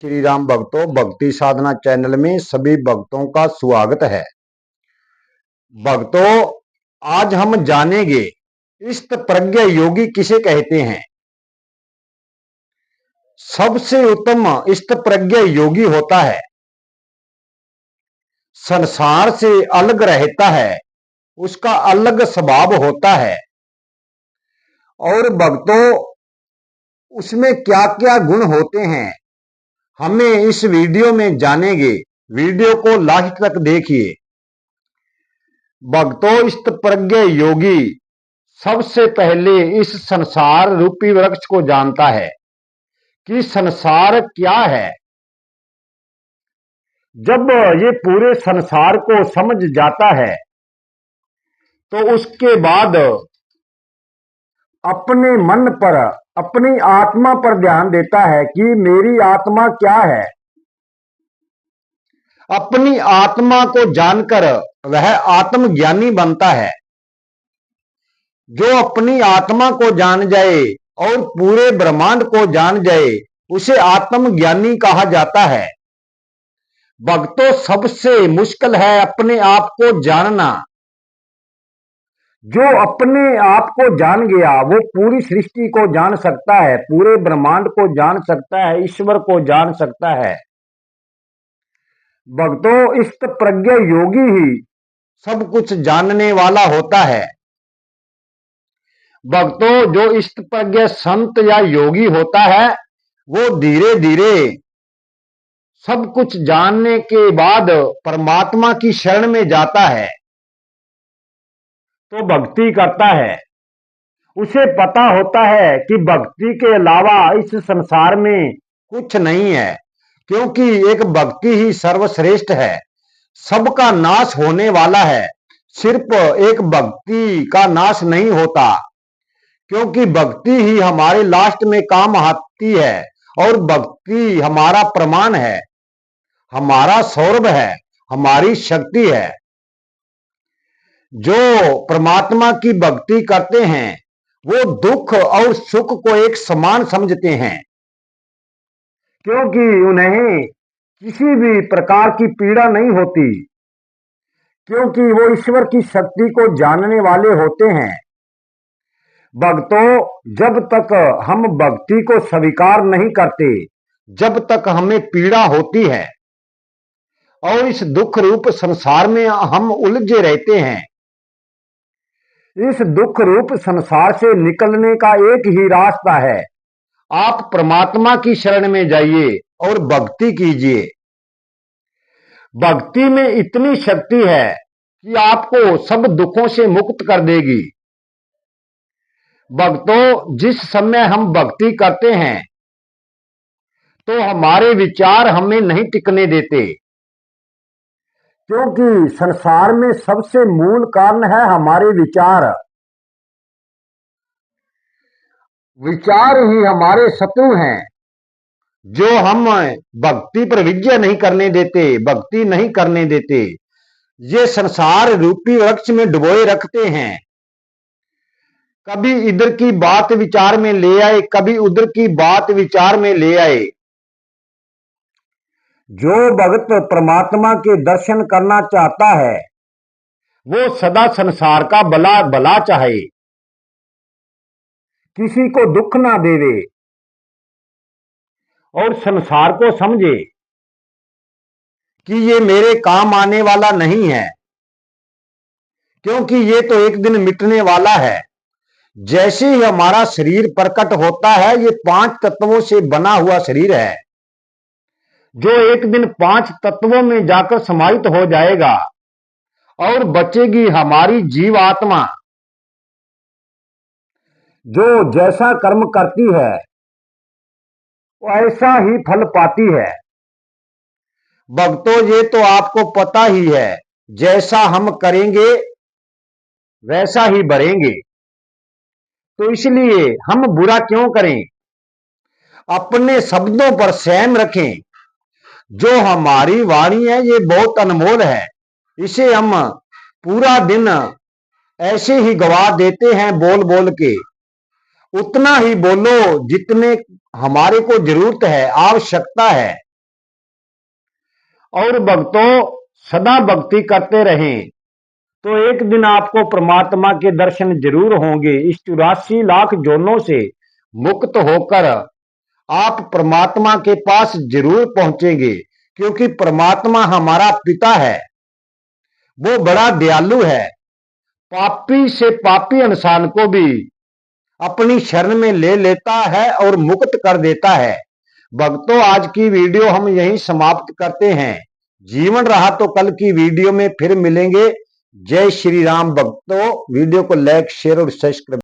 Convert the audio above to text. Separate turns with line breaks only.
श्री राम भक्तों, भक्ति साधना चैनल में सभी भक्तों का स्वागत है। भक्तों, आज हम जानेंगे इष्ट प्रज्ञ योगी किसे कहते हैं। सबसे उत्तम इष्ट प्रज्ञ योगी होता है, संसार से अलग रहता है, उसका अलग स्वभाव होता है। और भक्तों, उसमें क्या क्या गुण होते हैं हमें इस वीडियो में जानेंगे। वीडियो को लास्ट तक देखिए। भक्तों, इष्ट प्रज्ञ योगी सबसे पहले इस संसार रूपी वृक्ष को जानता है कि संसार क्या है। जब ये पूरे संसार को समझ जाता है तो उसके बाद अपने मन पर, अपनी आत्मा पर ध्यान देता है कि मेरी आत्मा क्या है। अपनी आत्मा को जानकर वह आत्मज्ञानी बनता है। जो अपनी आत्मा को जान जाए और पूरे ब्रह्मांड को जान जाए उसे आत्मज्ञानी कहा जाता है। भक्तों, सबसे मुश्किल है अपने आप को जानना। जो अपने आप को जान गया वो पूरी सृष्टि को जान सकता है, पूरे ब्रह्मांड को जान सकता है, ईश्वर को जान सकता है। भक्तों, इष्ट प्रज्ञ योगी ही सब कुछ जानने वाला होता है। भक्तों, जो इष्ट प्रज्ञ संत या योगी होता है वो धीरे धीरे सब कुछ जानने के बाद परमात्मा की शरण में जाता है तो भक्ति करता है। उसे पता होता है कि भक्ति के अलावा इस संसार में कुछ नहीं है, क्योंकि एक भक्ति ही सर्वश्रेष्ठ है, सबका नाश होने वाला है। सिर्फ एक भक्ति का नाश नहीं होता, क्योंकि भक्ति ही हमारे लास्ट में काम आती है और भक्ति हमारा प्रमाण है, हमारा सौरभ है, हमारी शक्ति है। जो परमात्मा की भक्ति करते हैं वो दुख और सुख को एक समान समझते हैं, क्योंकि उन्हें किसी भी प्रकार की पीड़ा नहीं होती, क्योंकि वो ईश्वर की शक्ति को जानने वाले होते हैं। भक्तों, जब तक हम भक्ति को स्वीकार नहीं करते, जब तक हमें पीड़ा होती है और इस दुख रूप संसार में हम उलझे रहते हैं। इस दुख रूप संसार से निकलने का एक ही रास्ता है, आप परमात्मा की शरण में जाइए और भक्ति कीजिए। भक्ति में इतनी शक्ति है कि आपको सब दुखों से मुक्त कर देगी। भक्तों, जिस समय हम भक्ति करते हैं तो हमारे विचार हमें नहीं टिकने देते, क्योंकि संसार में सबसे मूल कारण है हमारे विचार। विचार ही हमारे शत्रु हैं, जो हम भक्ति पर विजय नहीं करने देते, भक्ति नहीं करने देते। ये संसार रूपी वृक्ष में डुबोए रखते हैं। कभी इधर की बात विचार में ले आए, कभी उधर की बात विचार में ले आए। जो भक्त परमात्मा के दर्शन करना चाहता है वो सदा संसार का भला भला चाहे, किसी को दुख ना देवे और संसार को समझे कि ये मेरे काम आने वाला नहीं है, क्योंकि ये तो एक दिन मिटने वाला है। जैसे ही हमारा शरीर प्रकट होता है, ये 5 तत्वों से बना हुआ शरीर है, जो एक दिन 5 तत्वों में जाकर समाहित हो जाएगा और बचेगी हमारी जीव आत्मा, जो जैसा कर्म करती है ऐसा ही फल पाती है। भक्तों, ये तो आपको पता ही है, जैसा हम करेंगे वैसा ही भरेंगे। तो इसलिए हम बुरा क्यों करें, अपने शब्दों पर संयम रखें। जो हमारी वाणी है ये बहुत अनमोल है, इसे हम पूरा दिन ऐसे ही गवा देते हैं बोल बोल के। उतना ही बोलो जितने हमारे को जरूरत है, आवश्यकता है। और भक्तों सदा भक्ति करते रहें तो एक दिन आपको परमात्मा के दर्शन जरूर होंगे। इस 84 लाख जोनों से मुक्त होकर आप परमात्मा के पास जरूर पहुंचेंगे, क्योंकि परमात्मा हमारा पिता है, वो बड़ा दयालु है। पापी से पापी इंसान को भी अपनी शरण में ले लेता है और मुक्त कर देता है। भक्तों आज की वीडियो हम यहीं समाप्त करते हैं। जीवन रहा तो कल की वीडियो में फिर मिलेंगे। जय श्री राम। भक्तों वीडियो को लाइक शेयर और सब्सक्राइब